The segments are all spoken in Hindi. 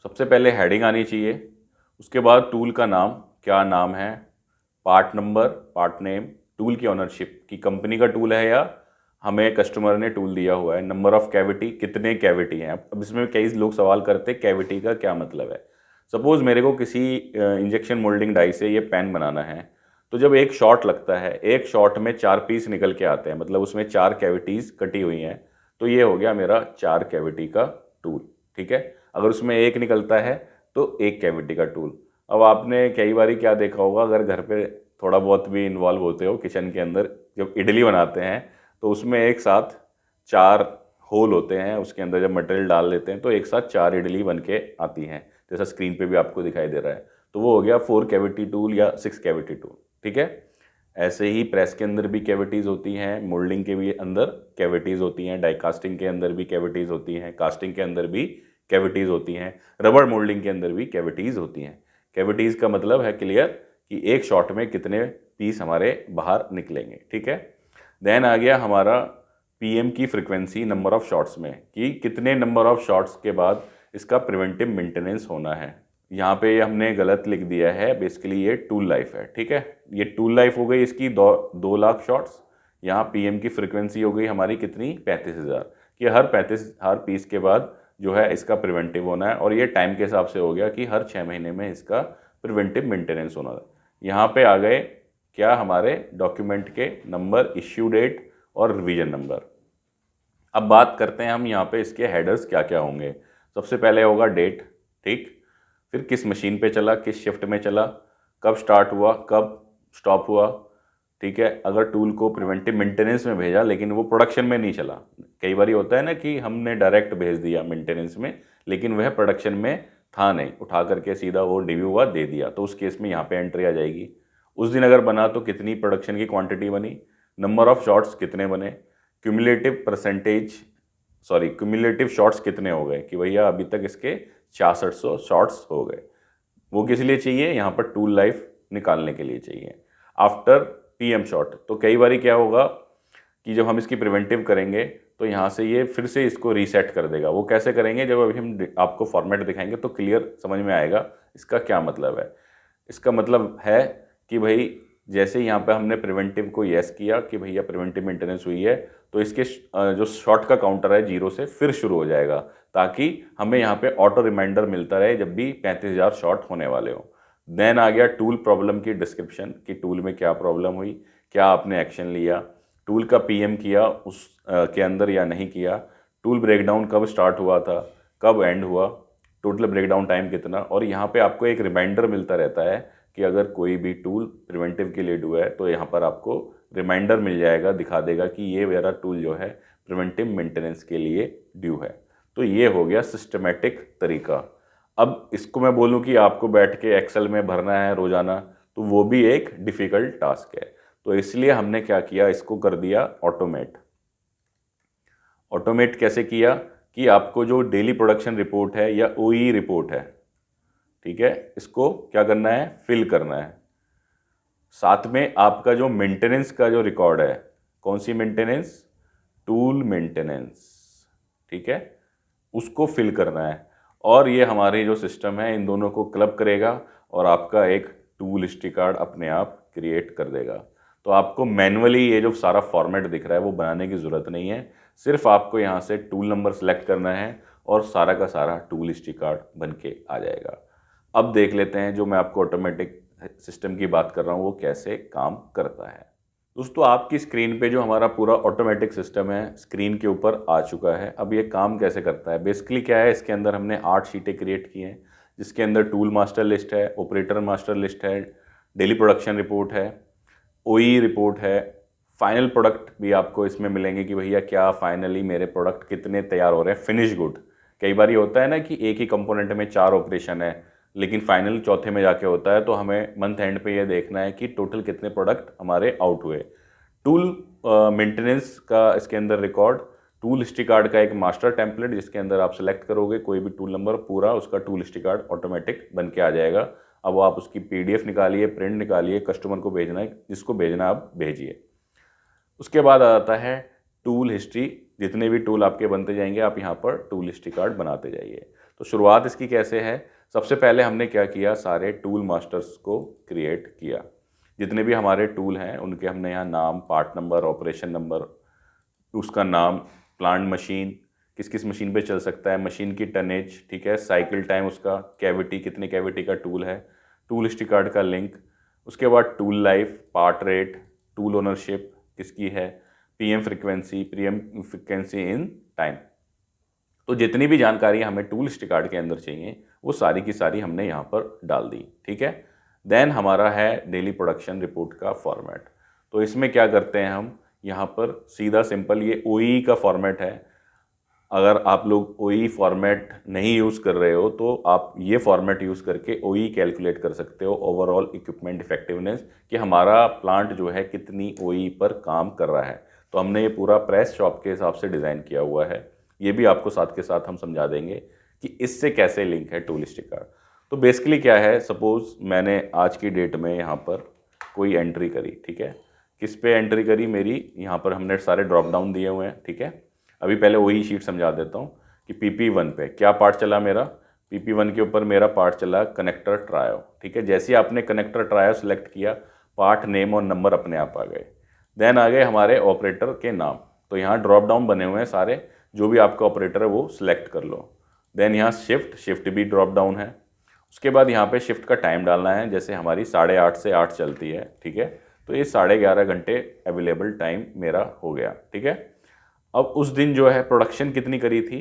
सबसे पहले हेडिंग आनी चाहिए, उसके बाद टूल का नाम, क्या नाम है, part number, part name, tool की ऑनरशिप कि कंपनी का टूल है या हमें कस्टमर ने टूल दिया हुआ है, नंबर ऑफ कैविटी, कितने कैविटी हैं। अब इसमें कई लोग सवाल करते हैं कैविटी का क्या मतलब है। सपोज मेरे को किसी इंजेक्शन मोल्डिंग डाई से ये पेन बनाना है, तो जब एक शॉट लगता है, एक शॉट में 4 पीस निकल के आते हैं, मतलब उसमें 4 कैविटीज़ कटी हुई हैं, तो ये हो गया मेरा 4 कैविटी का टूल। ठीक है, अगर उसमें एक निकलता है तो एक कैविटी का टूल। अब आपने कई बार क्या देखा होगा, अगर घर पे थोड़ा बहुत भी इन्वॉल्व होते हो किचन के अंदर, जब इडली बनाते हैं तो उसमें एक साथ 4 होल होते हैं, उसके अंदर जब मटेरियल डाल लेते हैं तो एक साथ 4 इडली बन के आती हैं, जैसा स्क्रीन पे भी आपको दिखाई दे रहा है। तो वो हो गया 4 कैविटी टूल या 6 कैविटी टूल। ठीक है, ऐसे ही प्रेस के अंदर भी कैविटीज़ होती हैं, मोल्डिंग के भी अंदर कैविटीज़ होती हैं, डाई कास्टिंग के अंदर भी कैविटीज़ होती हैं, कास्टिंग के अंदर भी कैविटीज़ होती हैं, रबड़ मोल्डिंग के अंदर भी कैविटीज़ होती हैं। कैविटीज़ का मतलब है क्लियर कि एक शॉट में कितने पीस हमारे बाहर निकलेंगे। ठीक है, देन आ गया हमारा पीएम की फ्रीक्वेंसी नंबर ऑफ शॉट्स में, कि कितने नंबर ऑफ शॉट्स के बाद इसका प्रिवेंटिव मेंटेनेंस होना है। यहाँ पे हमने गलत लिख दिया है, बेसिकली ये टूल लाइफ है। ठीक है, ये टूल लाइफ हो गई इसकी 2 लाख शॉट्स। यहाँ पीएम की फ्रीक्वेंसी हो गई हमारी कितनी, 35,000, कि हर पीस के बाद जो है इसका प्रिवेंटिव होना है, और ये टाइम के हिसाब से हो गया कि हर 6 महीने में इसका प्रिवेंटिव मेंटेनेंस होना है। यहाँ पे आ गए क्या, हमारे डॉक्यूमेंट के नंबर, इश्यू डेट और रिवीजन नंबर। अब बात करते हैं हम यहाँ पे इसके हेडर्स क्या क्या होंगे। सबसे पहले होगा डेट, ठीक, फिर किस मशीन पे चला, किस शिफ्ट में चला, कब स्टार्ट हुआ, कब स्टॉप हुआ। ठीक है, अगर टूल को प्रिवेंटिव मेंटेनेंस में भेजा लेकिन वो प्रोडक्शन में नहीं चला, कई बार होता है ना कि हमने डायरेक्ट भेज दिया मेंटेनेंस में लेकिन वह प्रोडक्शन में था नहीं, उठा करके सीधा वो डिव्यू हुआ दे दिया, तो उस केस में यहाँ पे एंट्री आ जाएगी। उस दिन अगर बना तो कितनी प्रोडक्शन की क्वांटिटी बनी, नंबर ऑफ शॉट्स कितने बने, cumulative percentage, sorry cumulative shots कितने हो गए, कि भैया अभी तक इसके 6600 शॉट्स हो गए। वो किस लिए चाहिए, यहाँ पर टूल लाइफ निकालने के लिए चाहिए। आफ्टर पीएम शॉट, तो कई बार क्या होगा कि जब हम इसकी प्रिवेंटिव करेंगे तो यहाँ से ये फिर से इसको रीसेट कर देगा। वो कैसे करेंगे, जब अभी हम आपको फॉर्मेट दिखाएंगे तो क्लियर समझ में आएगा इसका क्या मतलब है। इसका मतलब है कि भाई जैसे यहाँ पे हमने प्रिवेंटिव को येस किया कि भैया प्रिवेंटिव मेंटेनेंस हुई है, तो इसके जो शॉट का काउंटर है 0 से फिर शुरू हो जाएगा, ताकि हमें यहाँ पे ऑटो रिमाइंडर मिलता रहे जब भी 35,000 शॉट होने वाले हो। देन आ गया टूल प्रॉब्लम की डिस्क्रिप्शन, कि टूल में क्या प्रॉब्लम हुई, क्या आपने एक्शन लिया, टूल का पीएम किया उस के अंदर या नहीं किया, टूल ब्रेकडाउन कब स्टार्ट हुआ था, कब एंड हुआ, टोटल ब्रेकडाउन टाइम कितना। और यहाँ पे आपको एक रिमाइंडर मिलता रहता है कि अगर कोई भी टूल प्रिवेंटिव के लिए ड्यू है तो यहाँ पर आपको रिमाइंडर मिल जाएगा, दिखा देगा कि ये मेरा टूल जो है प्रिवेंटिव मेंटेनेंस के लिए ड्यू है। तो ये हो गया सिस्टमेटिक तरीका। अब इसको मैं बोलूँ कि आपको बैठ के एक्सेल में भरना है रोज़ाना, तो वो भी एक डिफ़िकल्ट टास्क है। तो इसलिए हमने क्या किया, इसको कर दिया ऑटोमेट। ऑटोमेट कैसे किया, कि आपको जो डेली प्रोडक्शन रिपोर्ट है या ओई रिपोर्ट है, ठीक है, इसको क्या करना है, फिल करना है। साथ में आपका जो मेंटेनेंस का जो रिकॉर्ड है, कौन सी मेंटेनेंस, टूल मेंटेनेंस, ठीक है, उसको फिल करना है। और ये हमारे जो सिस्टम है इन दोनों को क्लब करेगा और आपका एक टूल हिस्ट्री कार्ड अपने आप क्रिएट कर देगा। तो आपको मैन्युअली ये जो सारा फॉर्मेट दिख रहा है वो बनाने की ज़रूरत नहीं है, सिर्फ आपको यहाँ से टूल नंबर सेलेक्ट करना है और सारा का सारा टूल हिस्ट्री कार्ड बन के आ जाएगा। अब देख लेते हैं जो मैं आपको ऑटोमेटिक सिस्टम की बात कर रहा हूँ वो कैसे काम करता है। दोस्तों आपकी स्क्रीन पे जो हमारा पूरा ऑटोमेटिक सिस्टम है स्क्रीन के ऊपर आ चुका है। अब ये काम कैसे करता है, बेसिकली क्या है, इसके अंदर हमने 8 शीटें क्रिएट की हैं, जिसके अंदर टूल मास्टर लिस्ट है, ऑपरेटर मास्टर लिस्ट है, डेली प्रोडक्शन रिपोर्ट है, ओई रिपोर्ट है, फाइनल प्रोडक्ट भी आपको इसमें मिलेंगे कि भैया क्या फाइनली मेरे प्रोडक्ट कितने तैयार हो रहे हैं, फिनिश गुड। कई बार ये होता है ना कि एक ही कंपोनेंट में 4 ऑपरेशन है लेकिन फाइनल चौथे में जाके होता है, तो हमें मंथ एंड पे ये देखना है कि टोटल कितने प्रोडक्ट हमारे आउट हुए। टूल मेंटेनेंस का इसके अंदर रिकॉर्ड, टूल हिस्ट्री कार्ड का एक मास्टर टेम्पलेट जिसके अंदर आप सेलेक्ट करोगे कोई भी टूल नंबर, पूरा उसका टूल हिस्ट्री कार्ड ऑटोमेटिक बन के आ जाएगा। अब आप उसकी पीडीएफ निकालिए, प्रिंट निकालिए, कस्टमर को भेजना है, जिसको भेजना आप भेजिए। उसके बाद आ जाता है टूल हिस्ट्री, जितने भी टूल आपके बनते जाएंगे आप यहाँ पर टूल हिस्ट्री कार्ड बनाते जाइए। तो शुरुआत इसकी कैसे है, सबसे पहले हमने क्या किया, सारे टूल मास्टर्स को क्रिएट किया। जितने भी हमारे टूल हैं उनके हमने यहाँ नाम, पार्ट नंबर, ऑपरेशन नंबर, उसका नाम, प्लांट मशीन, किस किस मशीन पे चल सकता है, मशीन की टनेज, ठीक है, साइकिल टाइम, उसका कैविटी, कितने कैविटी का टूल है, टूल हिस्ट्री कार्ड का लिंक, उसके बाद tool life, part rate, tool ownership किसकी है, पीएम फ्रिक्वेंसी इन टाइम। तो जितनी भी जानकारी हमें टूल हिस्ट्री कार्ड के अंदर चाहिए वो सारी की सारी हमने यहाँ पर डाल दी, ठीक है। देन हमारा है डेली प्रोडक्शन रिपोर्ट का फॉर्मेट। तो इसमें क्या करते हैं हम, यहाँ पर सीधा सिंपल ये ओई का फॉर्मेट है। अगर आप लोग ओई फॉर्मेट नहीं यूज़ कर रहे हो तो आप ये फॉर्मेट यूज़ करके ओई कैलकुलेट कर सकते हो, ओवरऑल इक्विपमेंट इफेक्टिवनेस, कि हमारा प्लांट जो है कितनी ओई पर काम कर रहा है। तो हमने ये पूरा प्रेस शॉप के हिसाब से डिज़ाइन किया हुआ है। ये भी आपको साथ के साथ हम समझा देंगे कि इससे कैसे लिंक है टूल हिस्ट्री कार्ड। तो बेसिकली क्या है, सपोज़ मैंने आज की डेट में यहाँ पर कोई एंट्री करी, ठीक है, किस पे एंट्री करी, मेरी यहाँ पर हमने सारे ड्रॉप डाउन दिए हुए हैं, ठीक है। अभी पहले वही शीट समझा देता हूँ कि PP1 पे क्या पार्ट चला मेरा, PP1 के ऊपर मेरा पार्ट चला कनेक्टर ट्रायो, ठीक है। जैसे ही आपने कनेक्टर ट्रायो सेलेक्ट किया, पार्ट नेम और नंबर अपने आप आ गए। देन आ गए हमारे ऑपरेटर के नाम। तो यहाँ ड्रॉप डाउन बने हुए हैं सारे, जो भी आपका ऑपरेटर है वो सिलेक्ट कर लो। देन यहाँ शिफ्ट भी ड्रॉप डाउन है। उसके बाद यहाँ पे शिफ्ट का टाइम डालना है, जैसे हमारी 8:30 से 8 चलती है, ठीक है। तो ये 11:30 घंटे अवेलेबल टाइम मेरा हो गया, ठीक है। अब उस दिन जो है प्रोडक्शन कितनी करी थी,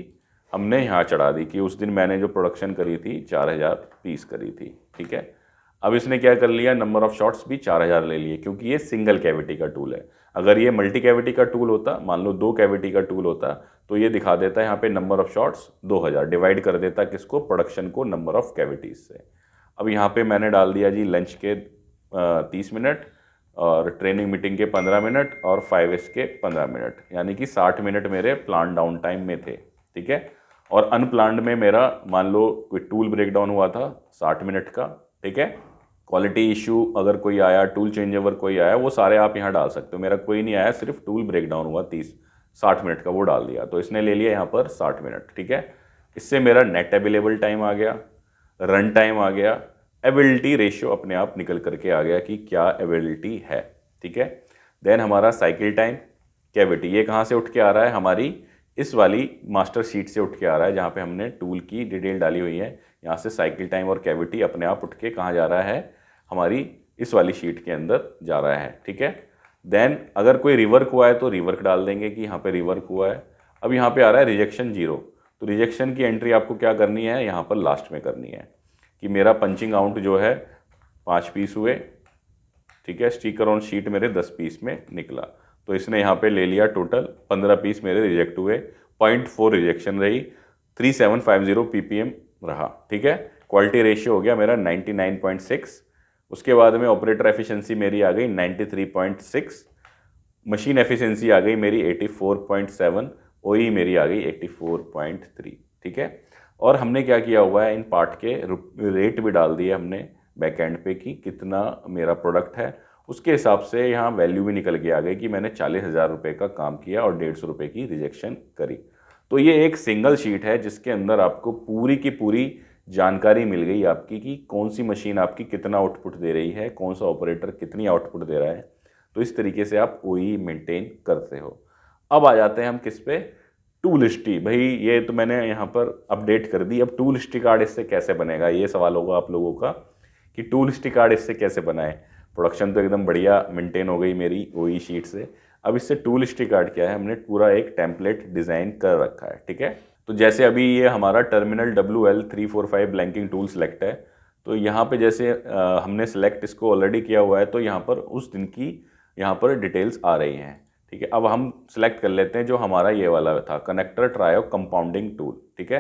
हमने यहाँ चढ़ा दी कि उस दिन मैंने जो प्रोडक्शन करी थी 4000 पीस करी थी, ठीक है। अब इसने क्या कर लिया, नंबर ऑफ शॉट्स भी 4000 ले लिए, क्योंकि ये सिंगल कैविटी का टूल है। अगर ये मल्टी कैविटी का टूल होता, मान लो 2 कैविटी का टूल होता, तो ये दिखा देता है यहाँ पे नंबर ऑफ शॉट्स 2000, डिवाइड कर देता किसको, प्रोडक्शन को, नंबर ऑफ कैविटीज से। अब यहाँ पे मैंने डाल दिया जी लंच के 30 मिनट, और ट्रेनिंग मीटिंग के 15 मिनट, और 5S के 15 मिनट, यानी कि 60 मिनट मेरे प्लान डाउन टाइम में थे, ठीक है। और अनप्लान्ड में मेरा मान लो कोई टूल ब्रेकडाउन हुआ था 60 मिनट का, ठीक है। क्वालिटी इशू अगर कोई आया, टूल चेंज ओवर कोई आया, वो सारे आप यहाँ डाल सकते हो। मेरा कोई नहीं आया, सिर्फ टूल ब्रेकडाउन हुआ 60 मिनट का, वो डाल दिया। तो इसने ले लिया यहाँ पर 60 मिनट, ठीक है। इससे मेरा नेट अवेलेबल टाइम आ गया, रन टाइम आ गया, एबिलिटी रेशियो अपने आप निकल करके आ गया कि क्या एबिलिटी है, ठीक है। देन हमारा साइकिल टाइम, कैविटी, ये कहाँ से उठ के आ रहा है, हमारी इस वाली मास्टर शीट से उठ के आ रहा है, जहाँ पे हमने टूल की डिटेल डाली हुई है। यहाँ से साइकिल टाइम और कैविटी अपने आप उठ के कहाँ जा रहा है, हमारी इस वाली शीट के अंदर जा रहा है, ठीक है। देन अगर कोई रिवर्क हुआ है तो रिवर्क डाल देंगे कि यहाँ पे रिवर्क हुआ है। अब यहाँ पे आ रहा है रिजेक्शन 0, तो रिजेक्शन की एंट्री आपको क्या करनी है, यहाँ पर लास्ट में करनी है कि मेरा पंचिंग आउट जो है 5 पीस हुए, ठीक है। स्टिकर ऑन शीट मेरे 10 पीस में निकला, तो इसने यहाँ पे ले लिया टोटल 15 पीस मेरे रिजेक्ट हुए, 0.4 रिजेक्शन रही, 3750 PPM रहा, ठीक है। क्वालिटी रेशियो हो गया मेरा 99.6। उसके बाद में ऑपरेटर एफिशिएंसी मेरी आ गई 93.6, मशीन एफिशिएंसी आ गई मेरी 84.7, ओई मेरी आ गई 84.3, ठीक है। और हमने क्या किया हुआ है, इन पार्ट के रेट भी डाल दिए हमने बैक एंड पे कि कितना मेरा प्रोडक्ट है, उसके हिसाब से यहाँ वैल्यू भी निकल के आ गई कि मैंने 40,000 रुपये का काम किया और 150 रुपये की रिजेक्शन करी। तो ये एक सिंगल शीट है जिसके अंदर आपको पूरी की पूरी जानकारी मिल गई आपकी कि कौन सी मशीन आपकी कितना आउटपुट दे रही है, कौन सा ऑपरेटर कितनी आउटपुट दे रहा है। तो इस तरीके से आप ओई मेंटेन करते हो। अब आ जाते हैं हम किस पे, टूल हिस्ट्री। भाई ये तो मैंने यहाँ पर अपडेट कर दी, अब टूल हिस्ट्री कार्ड इससे कैसे बनेगा, ये सवाल होगा आप लोगों का कि टूल हिस्ट्री कार्ड इससे कैसे बनाए। प्रोडक्शन तो एकदम बढ़िया मेंटेन हो गई मेरी ओई शीट से। अब इससे टूल हिस्ट्री कार्ड क्या है, हमने पूरा एक टेम्पलेट डिज़ाइन कर रखा है, ठीक है। तो जैसे अभी ये हमारा terminal WL345 blanking tool select है, तो यहाँ पे जैसे हमने सेलेक्ट इसको ऑलरेडी किया हुआ है, तो यहाँ पर उस दिन की यहाँ पर डिटेल्स आ रही हैं, ठीक है। अब हम सेलेक्ट कर लेते हैं जो हमारा ये वाला था, कनेक्टर ट्रायो कंपाउंडिंग टूल, ठीक है।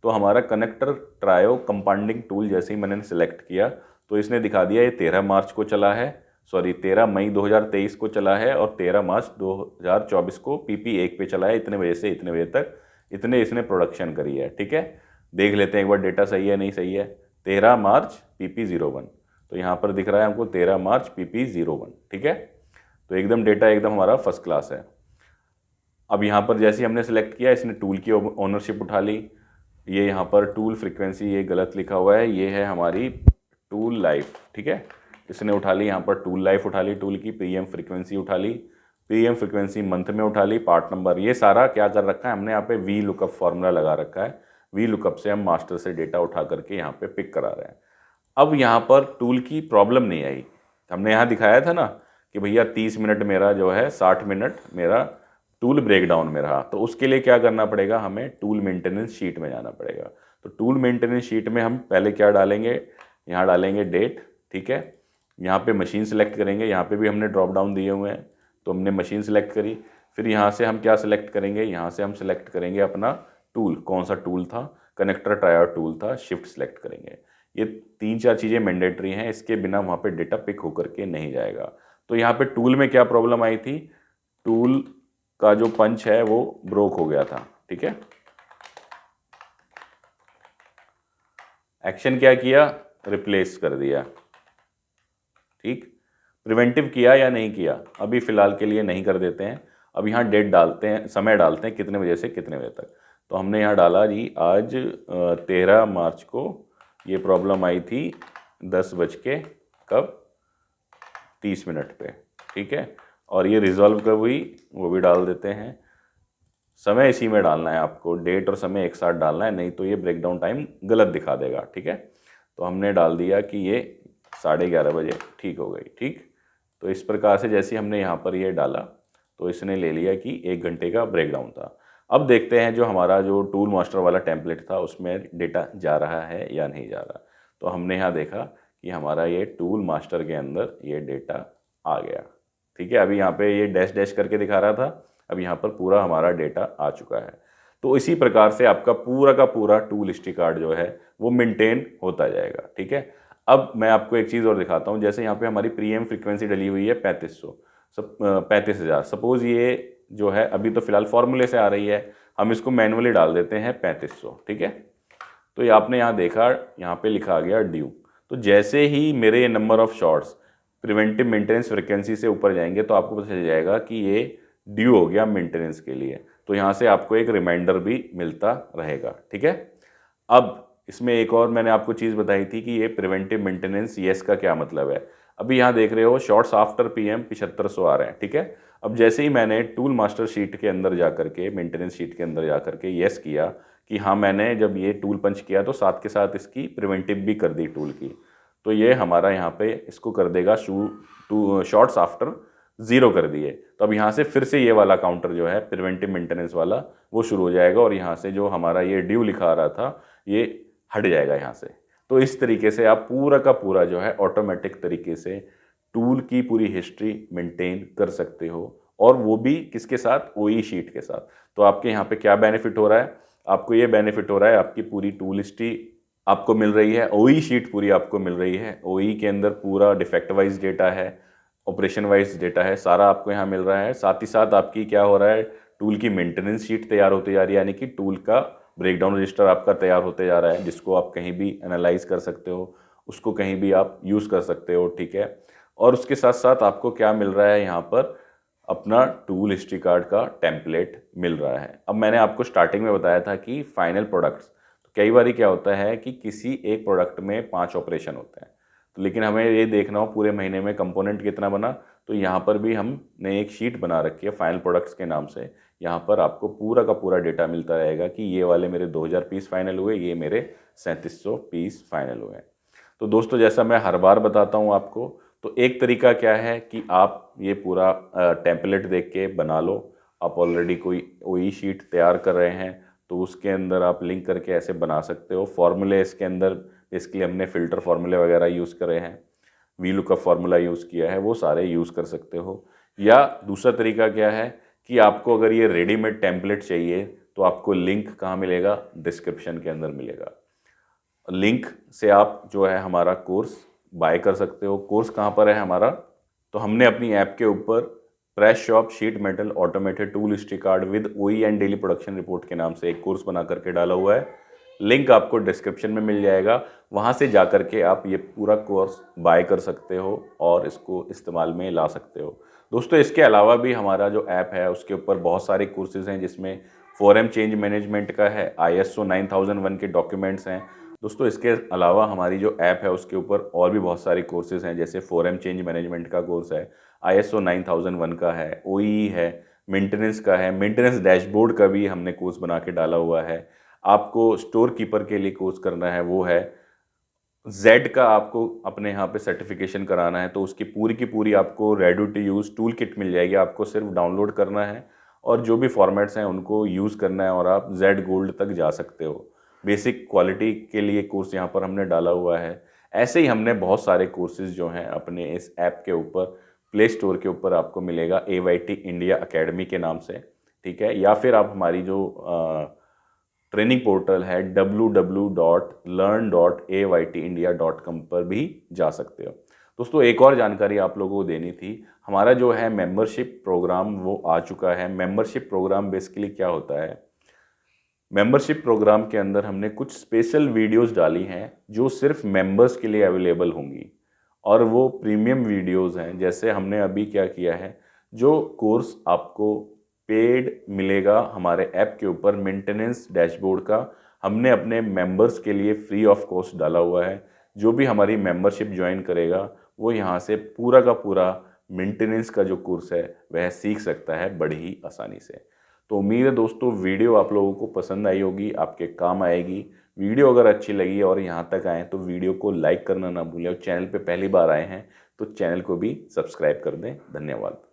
तो हमारा कनेक्टर ट्रायो कंपाउंडिंग टूल जैसे ही मैंने सेलेक्ट किया तो इसने दिखा दिया ये 13 मार्च को चला है, सॉरी 13 मई 2023 को चला है, और 13 मार्च 2024 को PP1 पे चला है, इतने बजे से इतने बजे तक इतने इसने प्रोडक्शन करी है, ठीक है। देख लेते हैं एक बार डेटा सही है नहीं सही है। 13 मार्च PP01, तो यहाँ पर दिख रहा है हमको 13 मार्च PP01, ठीक है। तो एकदम डेटा एकदम हमारा फर्स्ट क्लास है। अब यहाँ पर जैसे ही हमने सेलेक्ट किया, इसने टूल की ओनरशिप उठा ली, ये यहाँ पर टूल फ्रीक्वेंसी ये गलत लिखा हुआ है, ये है हमारी टूल लाइफ, ठीक है। इसने उठा ली यहाँ पर टूल लाइफ उठा ली, टूल की पीएम फ्रीक्वेंसी उठा ली, पीएम फ्रीक्वेंसी मंथ में उठा ली, पार्ट नंबर, ये सारा क्या कर रखा है हमने यहाँ पे वी लुकअप फार्मूला लगा रखा है। वी लुकअप से हम मास्टर से डेटा उठा करके यहाँ पे पिक करा रहे हैं। अब यहाँ पर टूल की प्रॉब्लम नहीं आई। हमने यहाँ दिखाया था ना कि भैया 30 मिनट मेरा जो है 60 मिनट मेरा टूल ब्रेकडाउन में रहा, तो उसके लिए क्या करना पड़ेगा, हमें टूल मेंटेनेंस शीट में जाना पड़ेगा। तो टूल मेंटेनेंस शीट में हम पहले क्या डालेंगे, यहाँ डालेंगे डेट, ठीक है। यहाँ पे मशीन सेलेक्ट करेंगे, यहाँ पे भी हमने ड्रॉप डाउन दिए हुए हैं, तो हमने मशीन सेलेक्ट करी। फिर यहाँ से हम क्या सेलेक्ट करेंगे, यहाँ से हम सेलेक्ट करेंगे अपना टूल, कौन सा टूल था, कनेक्टर ट्रायर टूल था, शिफ्ट सेलेक्ट करेंगे। ये 3-4 चीज़ें मैंडेटरी हैं, इसके बिना वहाँ पे डेटा पिक होकर के नहीं जाएगा। तो यहाँ पे टूल में क्या प्रॉब्लम आई थी, टूल का जो पंच है वो ब्रोक हो गया था, ठीक है। एक्शन क्या किया, रिप्लेस कर दिया, ठीक। प्रिवेंटिव किया या नहीं किया, अभी फ़िलहाल के लिए नहीं कर देते हैं। अब यहाँ डेट डालते हैं, समय डालते हैं कितने बजे से कितने बजे तक। तो हमने यहाँ डाला जी आज 13 मार्च को ये प्रॉब्लम आई थी 10:30 पे, ठीक है। और ये रिजॉल्व कब हुई वो भी डाल देते हैं। समय इसी में डालना है आपको, डेट और समय एक साथ डालना है, नहीं तो ये ब्रेकडाउन टाइम गलत दिखा देगा, ठीक है। तो हमने डाल दिया कि ये 11:30 बजे ठीक हो गई, ठीक। तो इस प्रकार से जैसे हमने यहाँ पर ये डाला तो इसने ले लिया कि 1 घंटे का ब्रेकडाउन था। अब देखते हैं जो हमारा जो टूल मास्टर वाला टेम्पलेट था उसमें डेटा जा रहा है या नहीं जा रहा। तो हमने यहाँ देखा कि हमारा ये टूल मास्टर के अंदर ये डेटा आ गया, ठीक है। अभी यहाँ पे ये डैश डैश करके दिखा रहा था, अब यहाँ पर पूरा हमारा डेटा आ चुका है। तो इसी प्रकार से आपका पूरा का पूरा टूल हिस्ट्री कार्ड जो है वो मेंटेन होता जाएगा, ठीक है। अब मैं आपको एक चीज़ और दिखाता हूँ, जैसे यहाँ पे हमारी प्रीएम फ्रीक्वेंसी डली हुई है 3500, 35,000। सपोज़ ये जो है अभी तो फिलहाल फॉर्मूले से आ रही है, हम इसको मैनुअली डाल देते हैं 3500, ठीक है। तो ये आपने यहाँ देखा, यहाँ पे लिखा आ गया ड्यू। तो जैसे ही मेरे ये number of shots preventive maintenance frequency से ऊपर जाएंगे तो आपको पता चल जाएगा कि ये ड्यू हो गया मेंटेनेंस के लिए। तो यहाँ से आपको एक रिमाइंडर भी मिलता रहेगा, ठीक है। अब इसमें एक और मैंने आपको चीज़ बताई थी कि ये प्रिवेंटिव मेंटेनेंस येस का क्या मतलब है। अभी यहाँ देख रहे हो शॉर्ट्स आफ्टर पीएम 7500 आ रहे हैं, ठीक है। अब जैसे ही मैंने टूल मास्टर शीट के अंदर जा करके, मेंटेनेंस शीट के अंदर जा करके येस किया कि हाँ मैंने जब ये टूल पंच किया तो साथ के साथ इसकी प्रिवेंटिव भी कर दी टूल की, तो ये हमारा यहाँ पे इसको कर देगा शॉर्ट्स आफ्टर 0 कर दिए। तो अब यहाँ से फिर से ये वाला काउंटर जो है प्रिवेंटिव मेंटेनेंस वाला वो शुरू हो जाएगा और यहाँ से जो हमारा ये ड्यू लिखा आ रहा था ये हट जाएगा यहाँ से। तो इस तरीके से आप पूरा का पूरा जो है ऑटोमेटिक तरीके से टूल की पूरी हिस्ट्री मेंटेन कर सकते हो, और वो भी किसके साथ, ओई शीट के साथ। तो आपके यहाँ पे क्या बेनिफिट हो रहा है, आपको ये बेनिफिट हो रहा है आपकी पूरी टूल हिस्ट्री आपको मिल रही है, ओई शीट पूरी आपको मिल रही है, ओई के अंदर पूरा डिफेक्ट वाइज डेटा है, ऑपरेशन वाइज डेटा है, सारा आपको यहाँ मिल रहा है। साथ ही साथ आपकी क्या हो रहा है, टूल की मेंटेनेंस शीट तैयार होती जा रही है, यानी कि टूल का ब्रेकडाउन रजिस्टर आपका तैयार होते जा रहा है, जिसको आप कहीं भी एनालाइज कर सकते हो, उसको कहीं भी आप यूज़ कर सकते हो, ठीक है। और उसके साथ साथ आपको क्या मिल रहा है, यहाँ पर अपना टूल हिस्ट्री कार्ड का टेम्पलेट मिल रहा है। अब मैंने आपको स्टार्टिंग में बताया था कि फाइनल प्रोडक्ट्स, तो कई बार क्या होता है कि किसी एक प्रोडक्ट में 5 ऑपरेशन होते हैं, तो लेकिन हमें ये देखना हो पूरे महीने में कंपोनेंट कितना बना। तो यहाँ पर भी हमने एक शीट बना रखी है फाइनल प्रोडक्ट्स के नाम से, यहाँ पर आपको पूरा का पूरा डेटा मिलता रहेगा कि ये वाले मेरे 2000 पीस फाइनल हुए, ये मेरे 3700 पीस फाइनल हुए। तो दोस्तों जैसा मैं हर बार बताता हूँ आपको, तो एक तरीका क्या है कि आप ये पूरा टेम्पलेट देख के बना लो। आप ऑलरेडी कोई ओई शीट तैयार कर रहे हैं तो उसके अंदर आप लिंक करके ऐसे बना सकते हो। फॉर्मूले इसके अंदर बेसिकली हमने फ़िल्टर फार्मूले वगैरह यूज़ करे हैं, वी लुकअप फार्मूला यूज़ किया है, वो सारे यूज़ कर सकते हो। या दूसरा तरीका क्या है कि आपको अगर ये रेडीमेड टेम्पलेट चाहिए तो आपको लिंक कहाँ मिलेगा, डिस्क्रिप्शन के अंदर मिलेगा। लिंक से आप जो है हमारा कोर्स बाय कर सकते हो। कोर्स कहाँ पर है हमारा, तो हमने अपनी ऐप के ऊपर press shop sheet metal automated tool history card with ओई एंड डेली प्रोडक्शन रिपोर्ट के नाम से एक कोर्स बना करके डाला हुआ है। लिंक आपको डिस्क्रिप्शन में मिल जाएगा, वहाँ से जा कर के आप ये पूरा कोर्स बाय कर सकते हो और इसको इस्तेमाल में ला सकते हो। दोस्तों इसके अलावा भी हमारा जो ऐप है उसके ऊपर बहुत सारे कोर्सेज़ हैं, जिसमें 4M चेंज मैनेजमेंट का है, ISO 9001 के डॉक्यूमेंट्स हैं। दोस्तों इसके अलावा हमारी जो ऐप है उसके ऊपर और भी बहुत सारे कोर्सेज हैं, जैसे 4M चेंज मैनेजमेंट का कोर्स है, ISO 9001 का है, OEE है, मेंटेनेंस का है, मेंटेनेंस डैशबोर्ड का भी हमने कोर्स बना के डाला हुआ है। आपको स्टोर कीपर के लिए कोर्स करना है वो है, जेड का आपको अपने यहाँ पे सर्टिफिकेशन कराना है तो उसकी की पूरी आपको ready to use tool kit मिल जाएगी। आपको सिर्फ डाउनलोड करना है और जो भी फॉर्मेट्स हैं उनको यूज़ करना है और आप जेड गोल्ड तक जा सकते हो। बेसिक क्वालिटी के लिए कोर्स यहाँ पर हमने डाला हुआ है। ऐसे ही हमने बहुत सारे कोर्सेज जो हैं अपने इस ऐप के ऊपर प्ले स्टोर के ऊपर आपको मिलेगा, AYT इंडिया अकेडमी के नाम से, ठीक है। या फिर आप हमारी जो ट्रेनिंग पोर्टल है www.learn.aytindia.com पर भी जा सकते हो। दोस्तों एक और जानकारी आप लोगों को देनी थी, हमारा जो है मेंबरशिप प्रोग्राम वो आ चुका है। मेंबरशिप प्रोग्राम बेसिकली क्या होता है, मेंबरशिप प्रोग्राम के अंदर हमने कुछ स्पेशल वीडियोस डाली हैं जो सिर्फ मेंबर्स के लिए अवेलेबल होंगी और वो प्रीमियम वीडियोस हैं। जैसे हमने अभी क्या किया है, जो कोर्स आपको पेड मिलेगा हमारे ऐप के ऊपर मेंटेनेंस डैशबोर्ड का, हमने अपने मेंबर्स के लिए फ्री ऑफ कॉस्ट डाला हुआ है। जो भी हमारी मेंबरशिप ज्वाइन करेगा वो यहाँ से पूरा का पूरा मेंटेनेंस का जो कोर्स है वह सीख सकता है बड़ी ही आसानी से। तो उम्मीद है दोस्तों वीडियो आप लोगों को पसंद आई होगी, आपके काम आएगी। वीडियो अगर अच्छी लगी और यहाँ तक आए तो वीडियो को लाइक करना ना भूलें और चैनल पे पहली बार आए हैं तो चैनल को भी सब्सक्राइब कर दें। धन्यवाद।